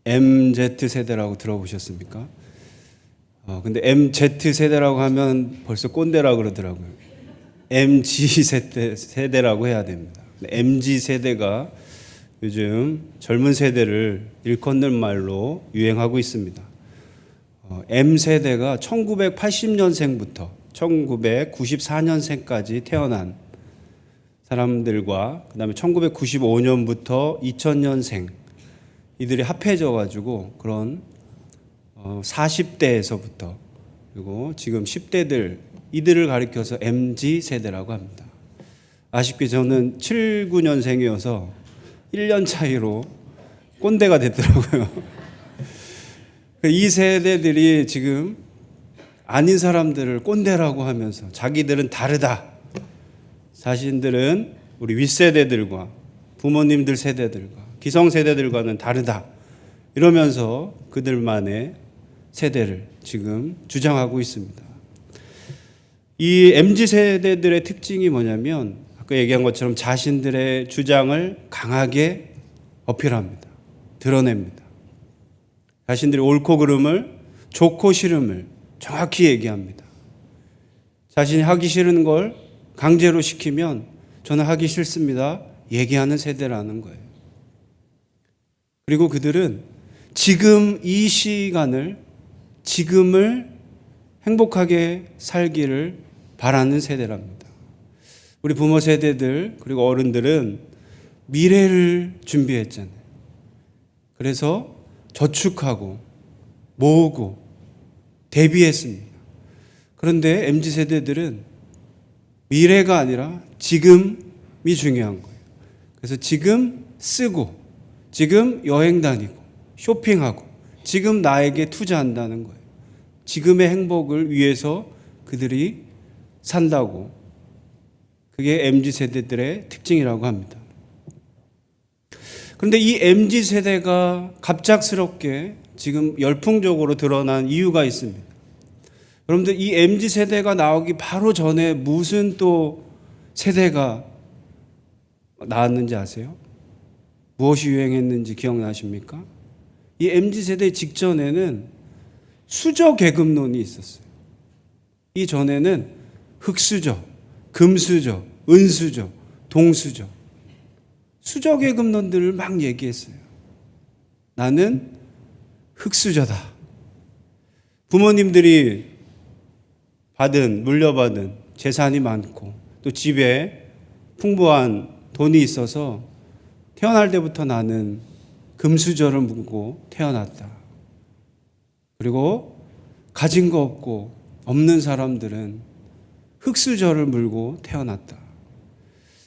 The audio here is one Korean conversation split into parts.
MZ세대라고 들어보셨습니까? 근데 MZ세대라고 하면 벌써 꼰대라고 그러더라고요. MG세대라고 해야 됩니다. MG세대가 요즘 젊은 세대를 일컫는 말로 유행하고 있습니다. M세대가 1980년생부터 1994년생까지 태어난 사람들과 그다음에 1995년부터 2000년생 이들이 합해져 가지고 그런 40대에서부터 그리고 지금 10대들 이들을 가리켜서 MZ세대라고 합니다. 아쉽게 저는 79년생이어서 1년 차이로 꼰대가 됐더라고요. 이 세대들이 지금 아닌 사람들을 꼰대라고 하면서 자기들은 다르다. 자신들은 우리 윗세대들과 부모님들 세대들과 기성세대들과는 다르다. 이러면서 그들만의 세대를 지금 주장하고 있습니다. 이 MZ세대들의 특징이 뭐냐면 아까 얘기한 것처럼 자신들의 주장을 강하게 어필합니다. 드러냅니다. 자신들의 옳고 그름을, 좋고 싫음을 정확히 얘기합니다. 자신이 하기 싫은 걸 강제로 시키면 저는 하기 싫습니다. 얘기하는 세대라는 거예요. 그리고 그들은 지금 이 시간을, 지금을 행복하게 살기를 바라는 세대랍니다. 우리 부모 세대들 그리고 어른들은 미래를 준비했잖아요. 그래서 저축하고 모으고 대비했습니다. 그런데 MZ세대들은 미래가 아니라 지금이 중요한 거예요. 그래서 지금 쓰고 지금 여행 다니고 쇼핑하고 지금 나에게 투자한다는 거예요. 지금의 행복을 위해서 그들이 산다고. 그게 MZ세대들의 특징이라고 합니다. 그런데 이 MZ세대가 갑작스럽게 지금 열풍적으로 드러난 이유가 있습니다. 여러분들 이 MZ세대가 나오기 바로 전에 무슨 또 세대가 나왔는지 아세요? 무엇이 유행했는지 기억나십니까? 이 MZ세대 직전에는 수저 계급론이 있었어요. 이 전에는 흙수저, 금수저, 은수저, 동수저 수저 계급론들을 막 얘기했어요. 나는 흙수저다. 부모님들이 물려받은 재산이 많고 또 집에 풍부한 돈이 있어서 태어날 때부터 나는 금수저를 물고 태어났다. 그리고 가진 거 없고 없는 사람들은 흙수저를 물고 태어났다.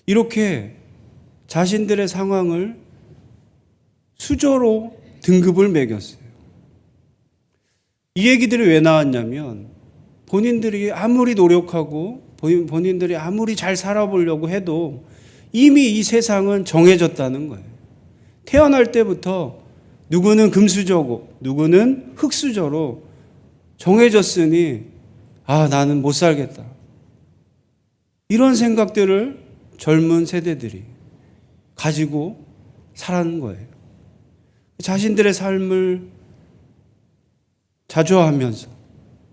이렇게 자신들의 상황을 수저로 등급을 매겼어요. 이 얘기들이 왜 나왔냐면 본인들이 아무리 노력하고 본인들이 아무리 잘 살아보려고 해도 이미 이 세상은 정해졌다는 거예요. 태어날 때부터 누구는 금수저고 누구는 흙수저로 정해졌으니 나는 못 살겠다. 이런 생각들을 젊은 세대들이 가지고 살아는 거예요. 자신들의 삶을 자조하면서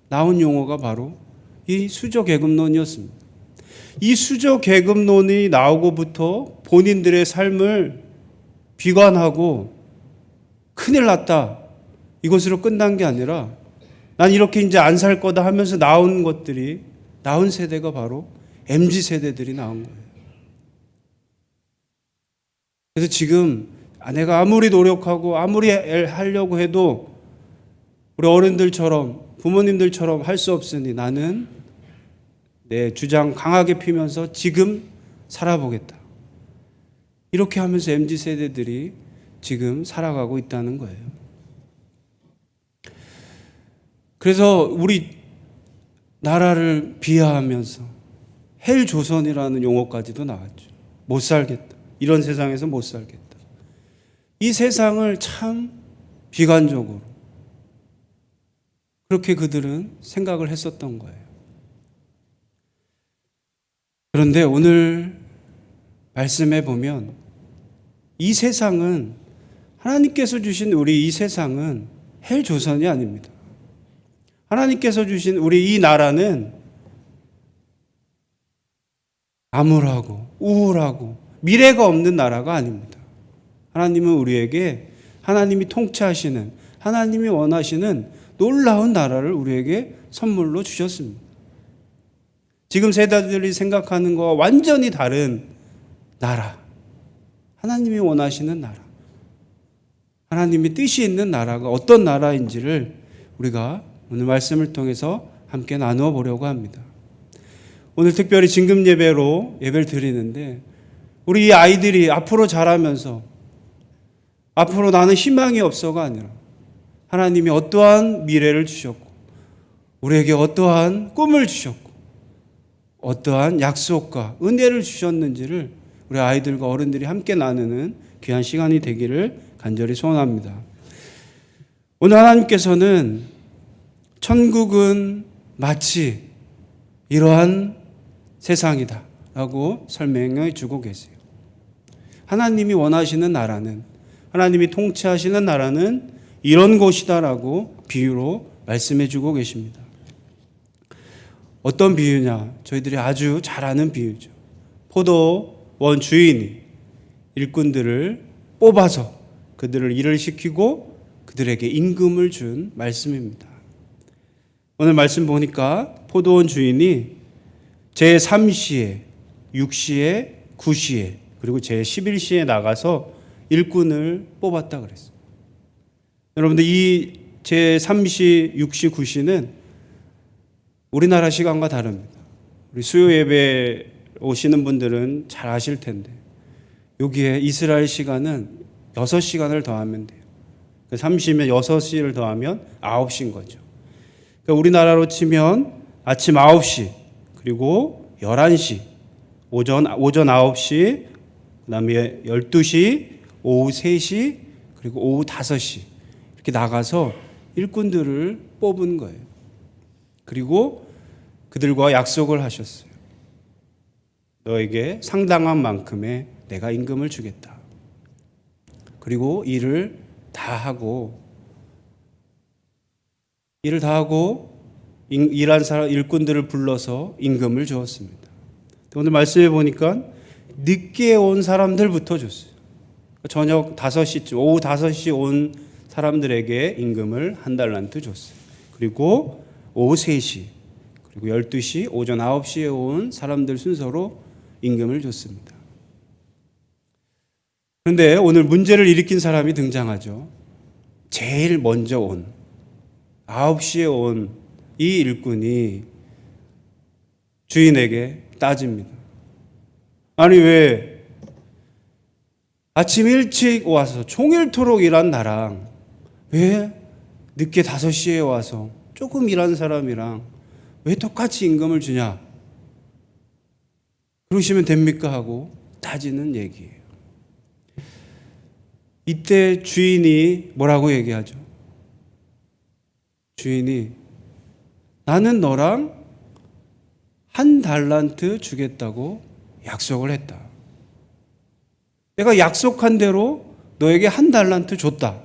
나온 용어가 바로 이 수저 계급론이었습니다. 이 수저 계급론이 나오고부터 본인들의 삶을 비관하고 큰일 났다. 이것으로 끝난 게 아니라 난 이렇게 이제 안 살 거다 하면서 나온 세대가 바로 MZ세대들이 나온 거예요. 그래서 지금 내가 아무리 노력하고 아무리 하려고 해도 우리 어른들처럼 부모님들처럼 할 수 없으니 나는 내 주장 강하게 피면서 지금 살아보겠다. 이렇게 하면서 MZ세대들이 지금 살아가고 있다는 거예요. 그래서 우리 나라를 비하하면서 헬조선이라는 용어까지도 나왔죠. 못 살겠다. 이런 세상에서 못 살겠다. 이 세상을 참 비관적으로 그렇게 그들은 생각을 했었던 거예요. 그런데 오늘 말씀해 보면 이 세상은 하나님께서 주신 우리 이 세상은 헬 조선이 아닙니다. 하나님께서 주신 우리 이 나라는 암울하고 우울하고 미래가 없는 나라가 아닙니다. 하나님은 우리에게 하나님이 통치하시는, 하나님이 원하시는 놀라운 나라를 우리에게 선물로 주셨습니다. 지금 세대들이 생각하는 것과 완전히 다른 나라, 하나님이 원하시는 나라, 하나님이 뜻이 있는 나라가 어떤 나라인지를 우리가 오늘 말씀을 통해서 함께 나누어 보려고 합니다. 오늘 특별히 진금 예배로 예배를 드리는데, 우리 이 아이들이 앞으로 자라면서 앞으로 나는 희망이 없어가 아니라 하나님이 어떠한 미래를 주셨고 우리에게 어떠한 꿈을 주셨고 어떠한 약속과 은혜를 주셨는지를 우리 아이들과 어른들이 함께 나누는 귀한 시간이 되기를 간절히 소원합니다. 오늘 하나님께서는 천국은 마치 이러한 세상이다 라고 설명해 주고 계세요. 하나님이 원하시는 나라는, 하나님이 통치하시는 나라는 이런 곳이다라고 비유로 말씀해 주고 계십니다. 어떤 비유냐? 저희들이 아주 잘 아는 비유죠. 포도원 주인이 일꾼들을 뽑아서 그들을 일을 시키고 그들에게 임금을 준 말씀입니다. 오늘 말씀 보니까 포도원 주인이 제3시에, 6시에, 9시에 그리고 제11시에 나가서 일꾼을 뽑았다 그랬어요. 여러분들 이 제3시, 6시, 9시는 우리나라 시간과 다릅니다. 우리 수요 예배 오시는 분들은 잘 아실 텐데 여기에 이스라엘 시간은 6시간을 더하면 돼요. 3시면 6시를 더하면 9시인 거죠. 그러니까 우리나라로 치면 아침 9시 그리고 11시 오전 9시 그다음에 12시 오후 3시 그리고 오후 5시 이렇게 나가서 일꾼들을 뽑은 거예요. 그리고 그들과 약속을 하셨어요. 너에게 상당한 만큼의 내가 임금을 주겠다. 그리고 일을 다 하고 일한 사람 일꾼들을 불러서 임금을 주었습니다. 오늘 말씀해 보니까 늦게 온 사람들부터 줬어요. 저녁 5시쯤, 오후 5시 온 사람들에게 임금을 한 달란트 줬어요. 그리고 오후 3시, 그리고 12시, 오전 9시에 온 사람들 순서로 임금을 줬습니다. 그런데 오늘 문제를 일으킨 사람이 등장하죠. 제일 먼저 온 9시에 온 이 일꾼이 주인에게 따집니다. 아니 왜 아침 일찍 와서 종일토록 일한 나랑 왜 늦게 5시에 와서 조금 일한 사람이랑 왜 똑같이 임금을 주냐? 그러시면 됩니까? 하고 따지는 얘기예요. 이때 주인이 뭐라고 얘기하죠? 주인이 나는 너랑 한 달란트 주겠다고 약속을 했다. 내가 약속한 대로 너에게 한 달란트 줬다.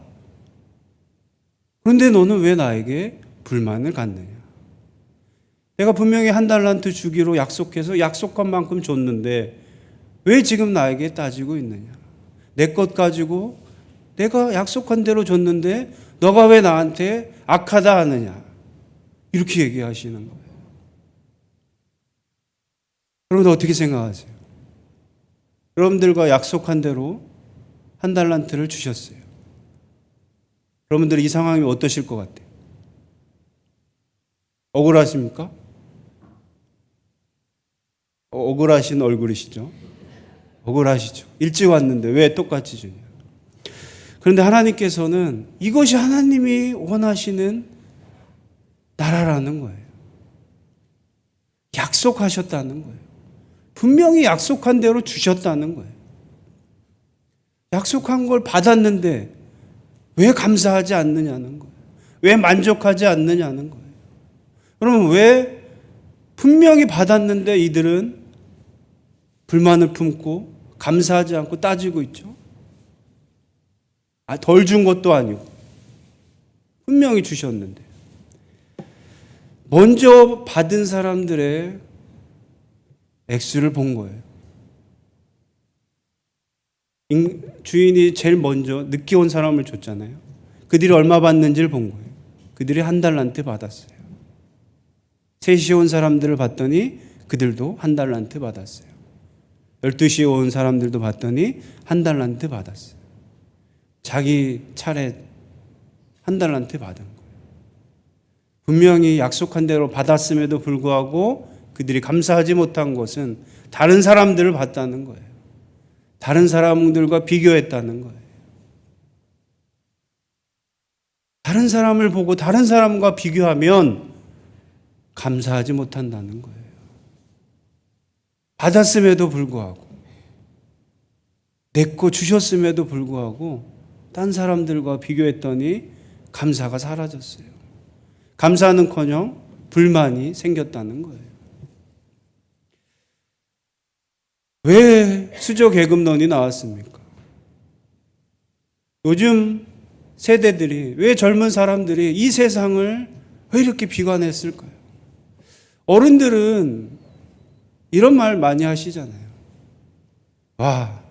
그런데 너는 왜 나에게 불만을 갖느냐? 내가 분명히 한 달란트 주기로 약속해서 약속한 만큼 줬는데 왜 지금 나에게 따지고 있느냐? 내 것 가지고 내가 약속한 대로 줬는데 너가 왜 나한테 악하다 하느냐? 이렇게 얘기하시는 거예요. 여러분 어떻게 생각하세요? 여러분들과 약속한 대로 한 달란트를 주셨어요. 여러분들 이 상황이 어떠실 것 같아요? 억울하십니까? 억울하신 얼굴이시죠? 억울하시죠? 일찍 왔는데 왜 똑같이 주냐? 그런데 하나님께서는 이것이 하나님이 원하시는 나라라는 거예요. 약속하셨다는 거예요. 분명히 약속한 대로 주셨다는 거예요. 약속한 걸 받았는데 왜 감사하지 않느냐는 거예요. 왜 만족하지 않느냐는 거예요. 그러면 왜 분명히 받았는데 이들은 불만을 품고 감사하지 않고 따지고 있죠? 덜 준 것도 아니고 분명히 주셨는데 먼저 받은 사람들의 액수를 본 거예요. 주인이 제일 먼저 늦게 온 사람을 줬잖아요. 그들이 얼마 받는지를 본 거예요. 그들이 한 달란트 받았어요. 3시에 온 사람들을 봤더니 그들도 한 달란트 받았어요. 12시에 온 사람들도 봤더니 한 달란트 받았어요. 자기 차례 한 달란트 받은 거예요. 분명히 약속한 대로 받았음에도 불구하고 그들이 감사하지 못한 것은 다른 사람들을 봤다는 거예요. 다른 사람들과 비교했다는 거예요. 다른 사람을 보고 다른 사람과 비교하면 감사하지 못한다는 거예요. 받았음에도 불구하고 내 거 주셨음에도 불구하고 딴 사람들과 비교했더니 감사가 사라졌어요. 감사는커녕 불만이 생겼다는 거예요. 왜 수저계급론이 나왔습니까? 요즘 세대들이, 왜 젊은 사람들이 이 세상을 왜 이렇게 비관했을까요? 어른들은 이런 말 많이 하시잖아요. 와,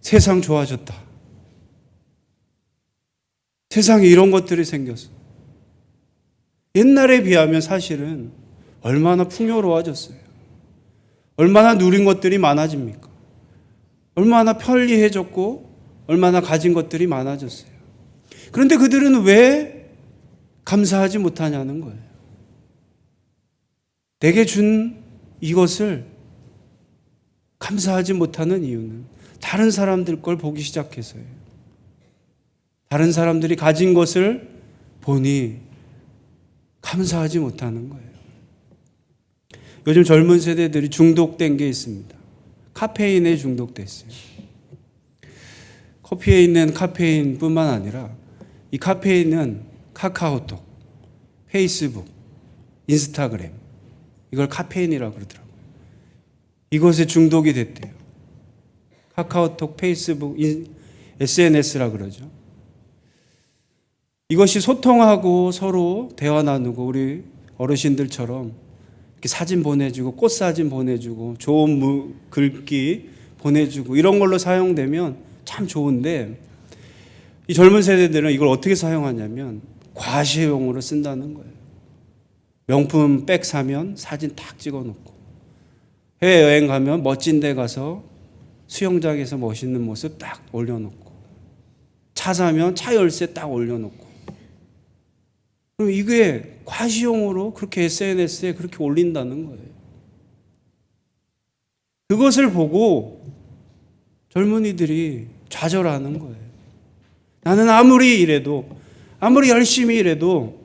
세상 좋아졌다. 세상에 이런 것들이 생겼어. 옛날에 비하면 사실은 얼마나 풍요로워졌어요. 얼마나 누린 것들이 많아집니까? 얼마나 편리해졌고 얼마나 가진 것들이 많아졌어요. 그런데 그들은 왜 감사하지 못하냐는 거예요. 내게 준 이것을 감사하지 못하는 이유는 다른 사람들 걸 보기 시작해서예요. 다른 사람들이 가진 것을 보니 감사하지 못하는 거예요. 요즘 젊은 세대들이 중독된 게 있습니다. 카페인에 중독됐어요. 커피에 있는 카페인뿐만 아니라 이 카페인은 카카오톡, 페이스북, 인스타그램, 이걸 카페인이라고 그러더라고요. 이것에 중독이 됐대요. 카카오톡, 페이스북, SNS라 그러죠. 이것이 소통하고 서로 대화 나누고 우리 어르신들처럼 이렇게 사진 보내주고 꽃 사진 보내주고 좋은 글귀 보내주고 이런 걸로 사용되면 참 좋은데 이 젊은 세대들은 이걸 어떻게 사용하냐면 과시용으로 쓴다는 거예요. 명품 백 사면 사진 탁 찍어놓고 해외여행 가면 멋진 데 가서 수영장에서 멋있는 모습 딱 올려놓고 차 사면 차 열쇠 딱 올려놓고 그럼 이게 과시용으로 그렇게 SNS에 그렇게 올린다는 거예요. 그것을 보고 젊은이들이 좌절하는 거예요. 나는 아무리 일해도 아무리 열심히 일해도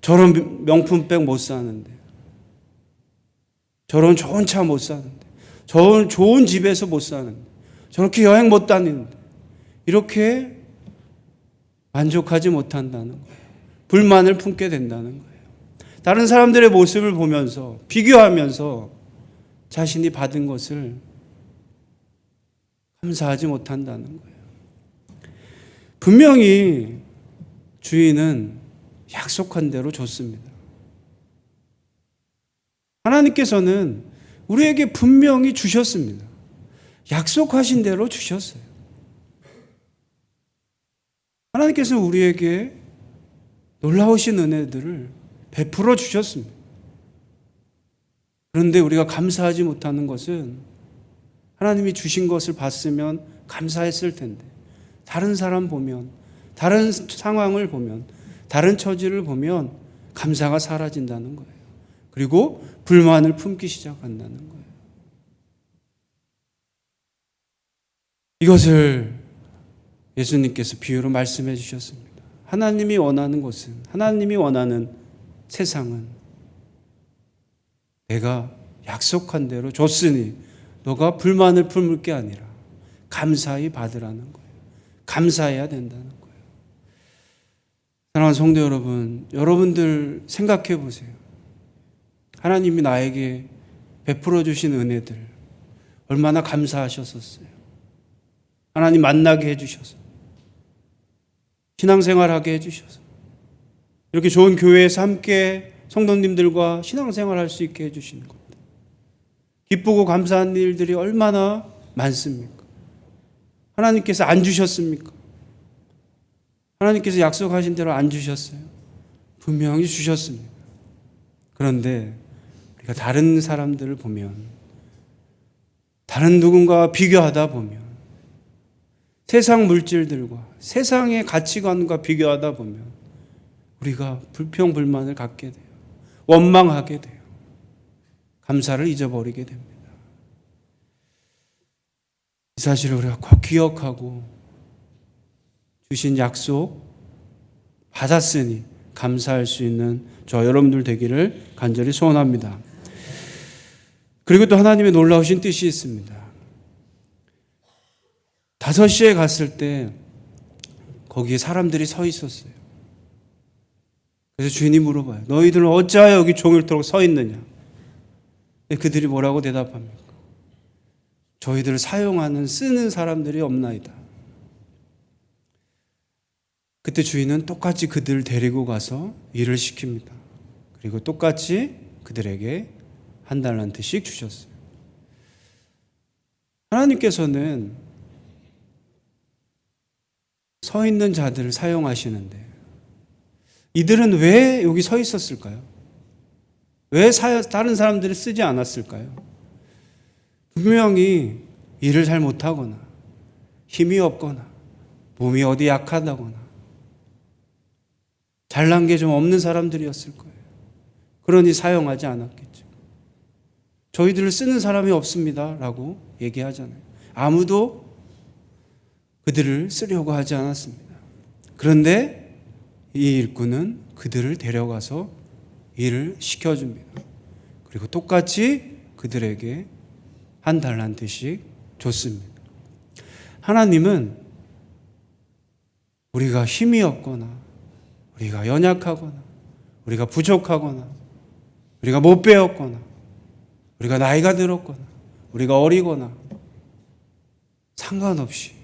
저런 명품백 못 사는데 저런 좋은 차 못 사는데 저런 좋은 집에서 못 사는데 저렇게 여행 못 다니는데 이렇게 만족하지 못한다는 거예요. 불만을 품게 된다는 거예요. 다른 사람들의 모습을 보면서 비교하면서 자신이 받은 것을 감사하지 못한다는 거예요. 분명히 주인은 약속한 대로 줬습니다. 하나님께서는 우리에게 분명히 주셨습니다. 약속하신 대로 주셨어요. 하나님께서는 우리에게 놀라우신 은혜들을 베풀어 주셨습니다. 그런데 우리가 감사하지 못하는 것은 하나님이 주신 것을 봤으면 감사했을 텐데 다른 사람 보면 다른 상황을 보면 다른 처지를 보면 감사가 사라진다는 거예요. 그리고 불만을 품기 시작한다는 거예요. 이것을 예수님께서 비유로 말씀해 주셨습니다. 하나님이 원하는 것은, 하나님이 원하는 세상은 내가 약속한 대로 줬으니 너가 불만을 품을 게 아니라 감사히 받으라는 거예요. 감사해야 된다는 거예요. 사랑하는 성도 여러분, 여러분들 생각해 보세요. 하나님이 나에게 베풀어 주신 은혜들 얼마나 감사하셨었어요. 하나님 만나게 해주셔서 신앙생활하게 해주셔서 이렇게 좋은 교회에서 함께 성도님들과 신앙생활할 수 있게 해주시는 겁니다. 기쁘고 감사한 일들이 얼마나 많습니까? 하나님께서 안 주셨습니까? 하나님께서 약속하신 대로 안 주셨어요? 분명히 주셨습니다. 그런데 우리가 다른 사람들을 보면, 다른 누군가와 비교하다 보면, 세상 물질들과 세상의 가치관과 비교하다 보면 우리가 불평불만을 갖게 돼요. 원망하게 돼요. 감사를 잊어버리게 됩니다. 이 사실을 우리가 꼭 기억하고 주신 약속 받았으니 감사할 수 있는 저 여러분들 되기를 간절히 소원합니다. 그리고 또 하나님의 놀라우신 뜻이 있습니다. 5시에 갔을 때 거기에 사람들이 서 있었어요. 그래서 주인이 물어봐요. 너희들은 어찌하여 여기 종일토록 서 있느냐? 그들이 뭐라고 대답합니까? 저희들을 사용하는, 쓰는 사람들이 없나이다. 그때 주인은 똑같이 그들을 데리고 가서 일을 시킵니다. 그리고 똑같이 그들에게 한 달란트씩 주셨어요. 하나님께서는 서 있는 자들을 사용하시는데 이들은 왜 여기 서 있었을까요? 왜 다른 사람들을 쓰지 않았을까요? 분명히 일을 잘 못하거나 힘이 없거나 몸이 어디 약하다거나 잘난 게 좀 없는 사람들이었을 거예요. 그러니 사용하지 않았겠죠. 저희들을 쓰는 사람이 없습니다 라고 얘기하잖아요. 아무도 그들을 쓰려고 하지 않았습니다. 그런데 이 일꾼은 그들을 데려가서 일을 시켜줍니다. 그리고 똑같이 그들에게 한 달란트씩 줬습니다. 하나님은 우리가 힘이 없거나 우리가 연약하거나 우리가 부족하거나 우리가 못 배웠거나 우리가 나이가 들었거나 우리가 어리거나 상관없이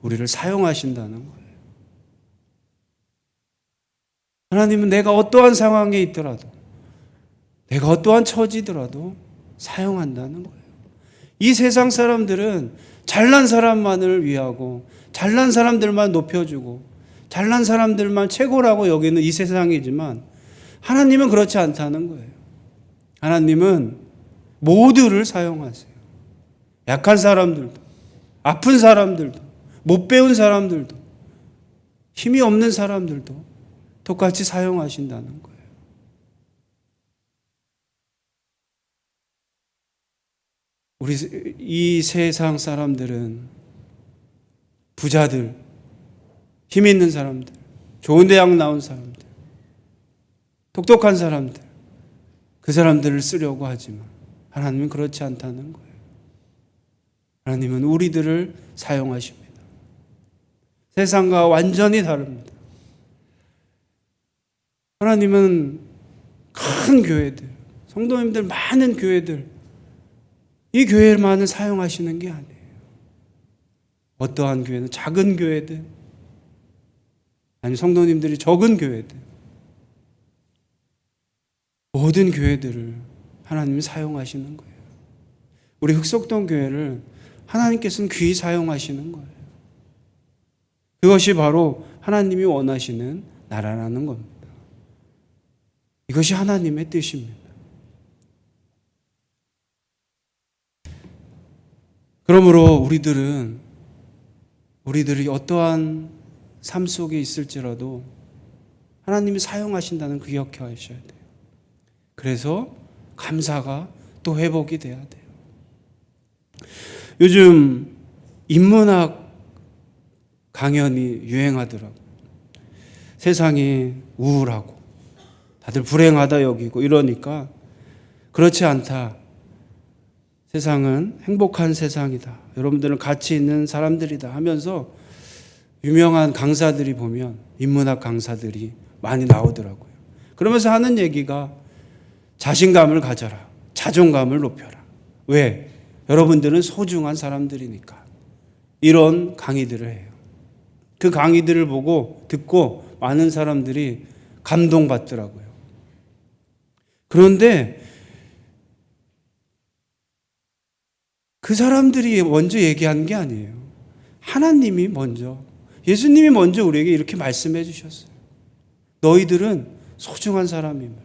우리를 사용하신다는 거예요. 하나님은 내가 어떠한 상황에 있더라도 내가 어떠한 처지더라도 사용한다는 거예요. 이 세상 사람들은 잘난 사람만을 위하고 잘난 사람들만 높여주고 잘난 사람들만 최고라고 여기는 이 세상이지만 하나님은 그렇지 않다는 거예요. 하나님은 모두를 사용하세요. 약한 사람들도, 아픈 사람들도, 못 배운 사람들도, 힘이 없는 사람들도 똑같이 사용하신다는 거예요. 우리 이 세상 사람들은 부자들, 힘 있는 사람들, 좋은 대학 나온 사람들, 똑똑한 사람들, 그 사람들을 쓰려고 하지만 하나님은 그렇지 않다는 거예요. 하나님은 우리들을 사용하십니다. 세상과 완전히 다릅니다. 하나님은 큰 교회들, 성도님들 많은 교회들, 이 교회만을 사용하시는 게 아니에요. 어떠한 교회는 작은 교회들, 아니 성도님들이 적은 교회들, 모든 교회들을 하나님이 사용하시는 거예요. 우리 흑석동 교회를 하나님께서는 귀히 사용하시는 거예요. 그것이 바로 하나님이 원하시는 나라라는 겁니다. 이것이 하나님의 뜻입니다. 그러므로 우리들이 어떠한 삶 속에 있을지라도 하나님이 사용하신다는 그 기억하셔야 돼요. 그래서 감사가 또 회복이 돼야 돼요. 요즘 인문학 강연이 유행하더라고요. 세상이 우울하고 다들 불행하다 여기고 이러니까 그렇지 않다. 세상은 행복한 세상이다. 여러분들은 가치 있는 사람들이다 하면서 유명한 강사들이 보면 인문학 강사들이 많이 나오더라고요. 그러면서 하는 얘기가 자신감을 가져라. 자존감을 높여라. 왜? 여러분들은 소중한 사람들이니까. 이런 강의들을 해요. 그 강의들을 듣고 많은 사람들이 감동받더라고요. 그런데 그 사람들이 먼저 얘기한 게 아니에요. 하나님이 먼저, 예수님이 먼저 우리에게 이렇게 말씀해 주셨어요. 너희들은 소중한 사람임을.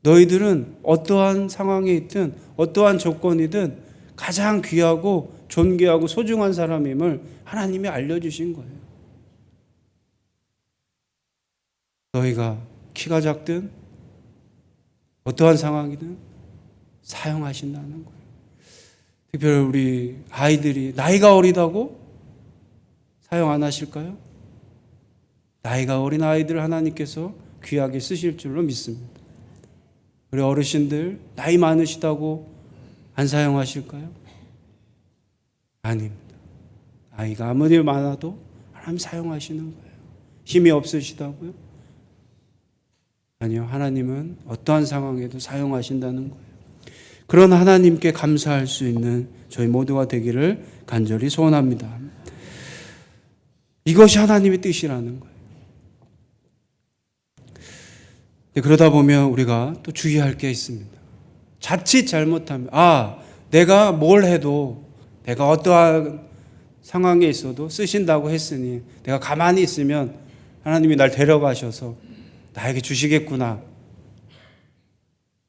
너희들은 어떠한 상황에 있든 어떠한 조건이든 가장 귀하고 존귀하고 소중한 사람임을 하나님이 알려주신 거예요. 너희가 키가 작든 어떠한 상황이든 사용하신다는 거예요. 특별히 우리 아이들이 나이가 어리다고 사용 안 하실까요? 나이가 어린 아이들 하나님께서 귀하게 쓰실 줄로 믿습니다. 우리 어르신들 나이 많으시다고 안 사용하실까요? 아닙니다. 나이가 아무리 많아도 하나님 사용하시는 거예요. 힘이 없으시다고요? 아니요. 하나님은 어떠한 상황에도 사용하신다는 거예요. 그런 하나님께 감사할 수 있는 저희 모두가 되기를 간절히 소원합니다. 이것이 하나님의 뜻이라는 거예요. 그러다 보면 우리가 또 주의할 게 있습니다. 자칫 잘못하면 내가 뭘 해도 내가 어떠한 상황에 있어도 쓰신다고 했으니 내가 가만히 있으면 하나님이 날 데려가셔서 나에게 주시겠구나.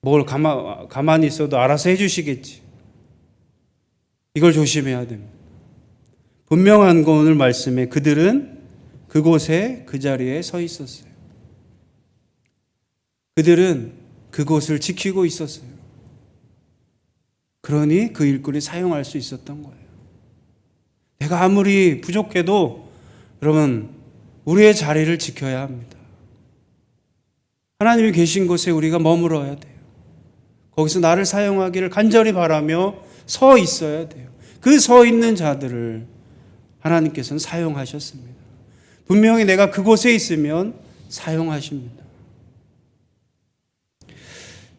뭘 가만히 있어도 알아서 해주시겠지. 이걸 조심해야 됩니다. 분명한 거 오늘 말씀에 그들은 그곳에 그 자리에 서 있었어요. 그들은 그곳을 지키고 있었어요. 그러니 그 일꾼이 사용할 수 있었던 거예요. 내가 아무리 부족해도 여러분 우리의 자리를 지켜야 합니다. 하나님이 계신 곳에 우리가 머물어야 돼요. 거기서 나를 사용하기를 간절히 바라며 서 있어야 돼요. 그 서 있는 자들을 하나님께서는 사용하셨습니다. 분명히 내가 그곳에 있으면 사용하십니다.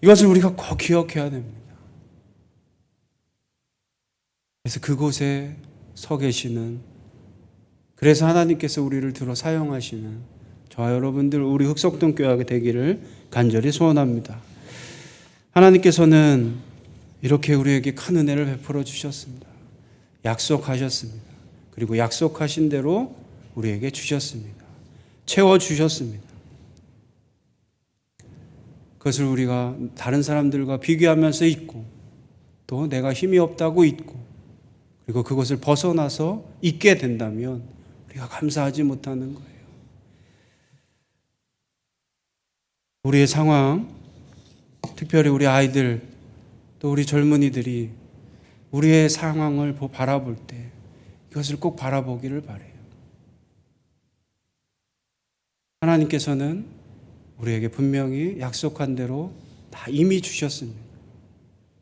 이것을 우리가 꼭 기억해야 됩니다. 그래서 그곳에 서 계시는, 그래서 하나님께서 우리를 들어 사용하시는 저와 여러분들 우리 흑석동 교회가 되기를 간절히 소원합니다. 하나님께서는 이렇게 우리에게 큰 은혜를 베풀어 주셨습니다. 약속하셨습니다. 그리고 약속하신 대로 우리에게 주셨습니다. 채워주셨습니다. 그것을 우리가 다른 사람들과 비교하면서 잊고 또 내가 힘이 없다고 잊고 그리고 그것을 벗어나서 잊게 된다면 우리가 감사하지 못하는 거예요. 우리의 상황, 특별히 우리 아이들 또 우리 젊은이들이 우리의 상황을 바라볼 때 이것을 꼭 바라보기를 바라요. 하나님께서는 우리에게 분명히 약속한 대로 다 이미 주셨습니다.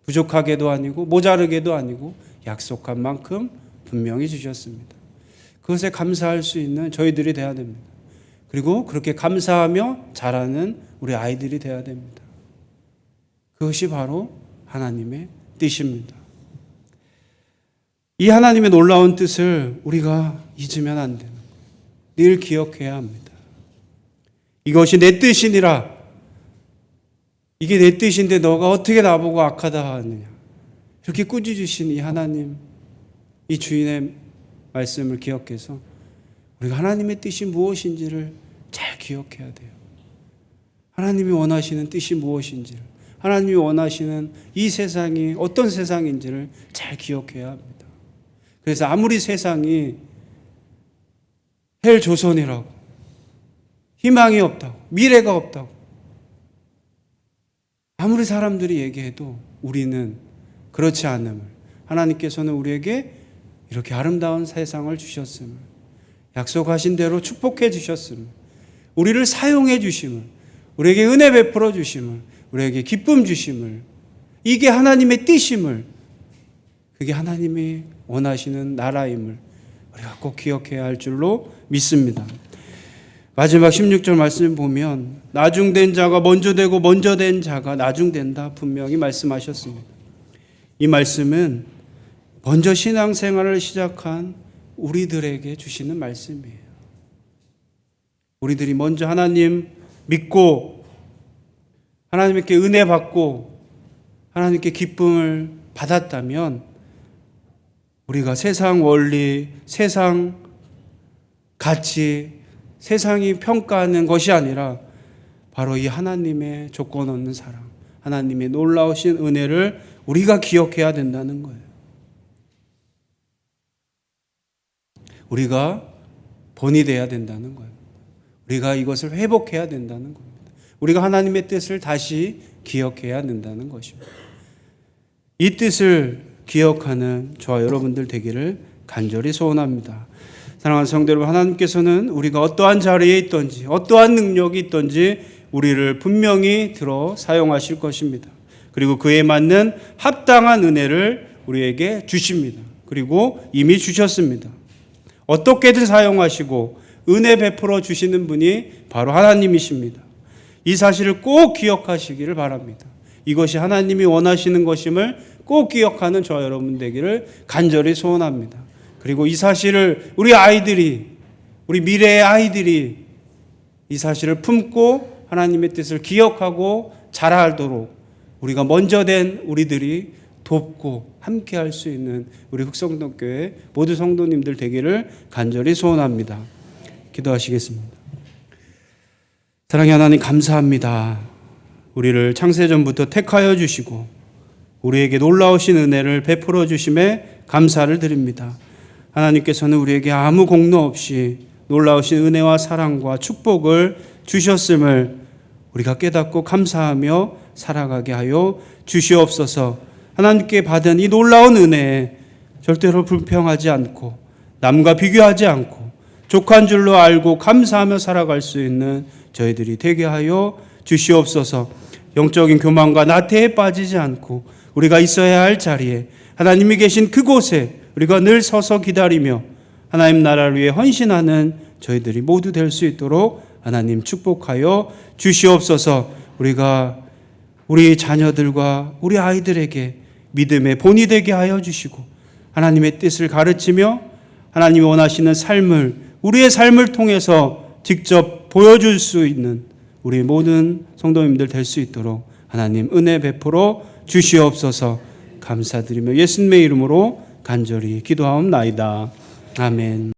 부족하게도 아니고 모자르게도 아니고 약속한 만큼 분명히 주셨습니다. 그것에 감사할 수 있는 저희들이 되어야 됩니다. 그리고 그렇게 감사하며 자라는 우리 아이들이 되어야 됩니다. 그것이 바로 하나님의 뜻입니다. 이 하나님의 놀라운 뜻을 우리가 잊으면 안 되는 거예요. 늘 기억해야 합니다. 이것이 내 뜻이니라. 이게 내 뜻인데 너가 어떻게 나보고 악하다 하느냐. 이렇게 꾸짖으신 이 하나님, 이 주인의 말씀을 기억해서 우리가 하나님의 뜻이 무엇인지를 잘 기억해야 돼요. 하나님이 원하시는 뜻이 무엇인지를, 하나님이 원하시는 이 세상이 어떤 세상인지를 잘 기억해야 합니다. 그래서 아무리 세상이 헬 조선이라고, 희망이 없다고, 미래가 없다고 아무리 사람들이 얘기해도 우리는 그렇지 않음을, 하나님께서는 우리에게 이렇게 아름다운 세상을 주셨음을, 약속하신 대로 축복해 주셨음을, 우리를 사용해 주심을, 우리에게 은혜 베풀어 주심을, 우리에게 기쁨 주심을, 이게 하나님의 뜻임을, 그게 하나님이 원하시는 나라임을 우리가 꼭 기억해야 할 줄로 믿습니다. 마지막 16절 말씀을 보면 나중된 자가 먼저 되고 먼저 된 자가 나중된다 분명히 말씀하셨습니다. 이 말씀은 먼저 신앙생활을 시작한 우리들에게 주시는 말씀이에요. 우리들이 먼저 하나님 믿고 하나님께 은혜 받고 하나님께 기쁨을 받았다면 우리가 세상 원리, 세상 가치, 세상이 평가하는 것이 아니라 바로 이 하나님의 조건 없는 사랑, 하나님의 놀라우신 은혜를 우리가 기억해야 된다는 거예요. 우리가 본이 돼야 된다는 거예요. 우리가 이것을 회복해야 된다는 겁니다. 우리가 하나님의 뜻을 다시 기억해야 된다는 것입니다. 이 뜻을 기억하는 저와 여러분들 되기를 간절히 소원합니다. 사랑하는 성도 여러분, 하나님께서는 우리가 어떠한 자리에 있든지 어떠한 능력이 있든지 우리를 분명히 들어 사용하실 것입니다. 그리고 그에 맞는 합당한 은혜를 우리에게 주십니다. 그리고 이미 주셨습니다. 어떻게든 사용하시고 은혜 베풀어 주시는 분이 바로 하나님이십니다. 이 사실을 꼭 기억하시기를 바랍니다. 이것이 하나님이 원하시는 것임을 꼭 기억하는 저와 여러분 되기를 간절히 소원합니다. 그리고 이 사실을 우리 아이들이, 우리 미래의 아이들이 이 사실을 품고 하나님의 뜻을 기억하고 자라도록 우리가 먼저 된 우리들이 돕고 함께 할 수 있는 우리 흑성동교회 모두 성도님들 되기를 간절히 소원합니다. 기도하시겠습니다. 사랑의 하나님, 감사합니다. 우리를 창세전부터 택하여 주시고 우리에게 놀라우신 은혜를 베풀어 주심에 감사를 드립니다. 하나님께서는 우리에게 아무 공로 없이 놀라우신 은혜와 사랑과 축복을 주셨음을 우리가 깨닫고 감사하며 살아가게 하여 주시옵소서. 하나님께 받은 이 놀라운 은혜에 절대로 불평하지 않고 남과 비교하지 않고 족한 줄로 알고 감사하며 살아갈 수 있는 저희들이 되게 하여 주시옵소서. 영적인 교만과 나태에 빠지지 않고 우리가 있어야 할 자리에 하나님이 계신 그곳에 우리가 늘 서서 기다리며 하나님 나라를 위해 헌신하는 저희들이 모두 될 수 있도록 하나님 축복하여 주시옵소서. 우리가 우리 자녀들과 우리 아이들에게 믿음의 본이 되게 하여 주시고 하나님의 뜻을 가르치며 하나님이 원하시는 삶을 우리의 삶을 통해서 직접 보여줄 수 있는 우리 모든 성도님들 될 수 있도록 하나님 은혜 베풀어 주시옵소서. 감사드리며 예수님의 이름으로 간절히 기도하옵나이다. 아멘.